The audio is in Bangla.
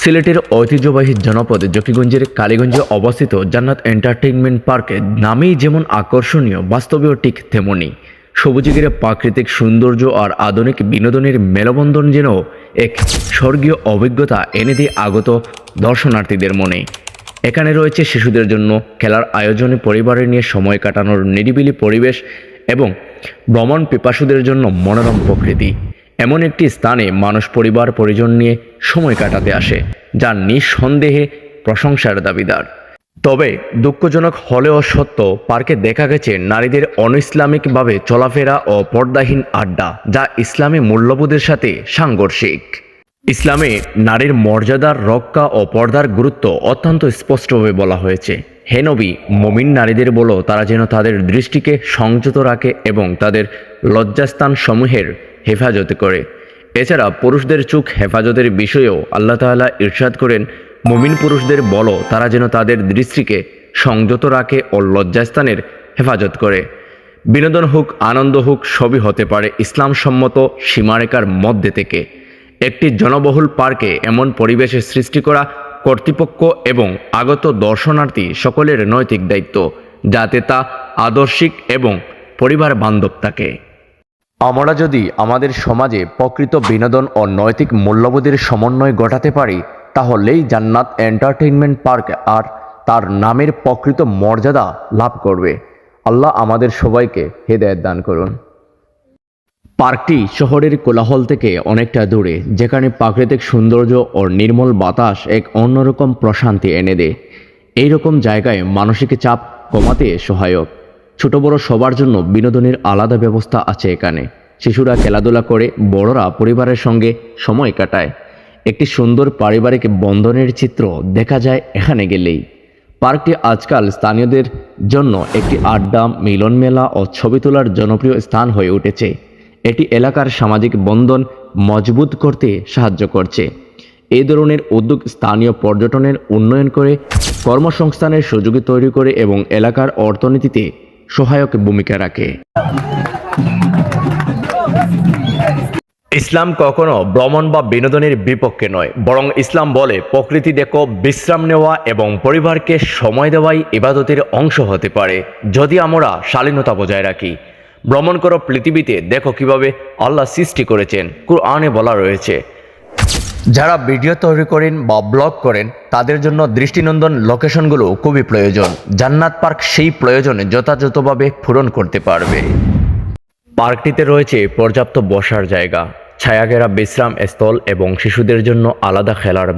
সিলেটের ঐতিহ্যবাহী জনপদ জকিগঞ্জের কালীগঞ্জে অবস্থিত জান্নাত এন্টারটেইনমেন্ট পার্কে নামেই যেমন আকর্ষণীয়, বাস্তবেও ঠিক তেমনই। সবুজে ঘিরে প্রাকৃতিক সৌন্দর্য আর আধুনিক বিনোদনের মেলবন্ধন যেন এক স্বর্গীয় অভিজ্ঞতা এনে দিয়ে আগত দর্শনার্থীদের মনে। এখানে রয়েছে শিশুদের জন্য খেলার আয়োজনে, পরিবারের নিয়ে সময় কাটানোর নিরিবিলি পরিবেশ এবং ভ্রমণ পিপাসুদের জন্য মনোরম প্রকৃতি। এমন একটি স্থানে মানুষ পরিবার পরিজন নিয়ে সময় কাটাতে আসে, যা নিঃসন্দেহে প্রশংসার দাবিদার। তবে দুঃখজনক হলেও সত্য, পার্কে দেখা গেছে নারীদের অনইসলামিকভাবে চলাফেরা ও পর্দাহীন আড্ডা, যা ইসলামী মূল্যবোধের সাথে সাংঘর্ষিক। ইসলামে নারীর মর্যাদার রক্ষা ও পর্দার গুরুত্ব অত্যন্ত স্পষ্টভাবে বলা হয়েছে। হে নবী, মুমিন নারীদের বলো তারা যেন তাদের দৃষ্টিকে সংযত রাখে এবং তাদের লজ্জাস্থান সমূহের হেফাজত করে। এছাড়া পুরুষদের চোখ হেফাজতের বিষয়েও আল্লাহ তাআলা ইরশাদ করেন, মুমিন পুরুষদের বলো তারা যেন তাদের দৃষ্টিকে সংযত রাখে ও লজ্জাস্থানের হেফাজত করে। বিনোদন হোক, আনন্দ হোক, সবই হতে পারে ইসলামসম্মত সীমারেখার মধ্যে থেকে। একটি জনবহুল পার্কে এমন পরিবেশের সৃষ্টি করা কর্তৃপক্ষ এবং আগত দর্শনার্থী সকলের নৈতিক দায়িত্ব, যাতে তা আদর্শিক এবং পরিবার বান্ধব থাকে। আমরা যদি আমাদের সমাজে প্রকৃত বিনোদন ও নৈতিক মূল্যবোধের সমন্বয় ঘটাতে পারি, তাহলেই জান্নাত এন্টারটেইনমেন্ট পার্ক আর তার নামের প্রকৃত মর্যাদা লাভ করবে। আল্লাহ আমাদের সবাইকে হেদায়েত দান করুন। পার্কটি শহরের কোলাহল থেকে অনেকটা দূরে, যেখানে প্রাকৃতিক সৌন্দর্য ও নির্মল বাতাস এক অন্যরকম প্রশান্তি এনে দেয়। এইরকম জায়গায় মানসিক চাপ কমাতে সহায়ক। ছোট বড় সবার জন্য বিনোদনের আলাদা ব্যবস্থা আছে এখানে। শিশুরা খেলাধুলা করে, বড়রা পরিবারের সঙ্গে সময় কাটায়। একটি সুন্দর পারিবারিক বন্ধনের চিত্র দেখা যায় এখানে গেলেই। পার্কটি আজকাল স্থানীয়দের জন্য একটি আড্ডা, মিলন মেলা ও ছবি তোলার জনপ্রিয় স্থান হয়ে উঠেছে। এটি এলাকার সামাজিক বন্ধন মজবুত করতে সাহায্য করছে। এই ধরনের উদ্যোগ স্থানীয় পর্যটনের উন্নয়ন করে, কর্মসংস্থানের সুযোগ তৈরি করে এবং এলাকার অর্থনীতিতে সহায়ক ভূমিকা রাখে। ইসলাম কখনো ভ্রমণ বা বিনোদনের বিপক্ষে নয়, বরং ইসলাম বলে প্রকৃতি দেখো, বিশ্রাম নেওয়া এবং পরিবারকে সময় দেওয়াই ইবাদতের অংশ হতে পারে, যদি আমরা শালীনতা বজায় রাখি। ভ্রমণ করো পৃথিবীতে, দেখো কিভাবে আল্লাহ সৃষ্টি করেছেন। কুরআনে বলা রয়েছে, যারা ভিডিও তৈরি করেন বা ব্লগ করেন তাদের জন্য দৃষ্টিনন্দন লোকেশনগুলো খুবই প্রয়োজন। জান্নাত পার্ক সেই প্রয়োজনে যথাযথভাবে পূরণ করতে পারবে। পার্কটিতে রয়েছে পর্যাপ্ত বসার জায়গা, ছায়াঘেরা বিশ্রাম স্থল এবং শিশুদের জন্য আলাদা খেলার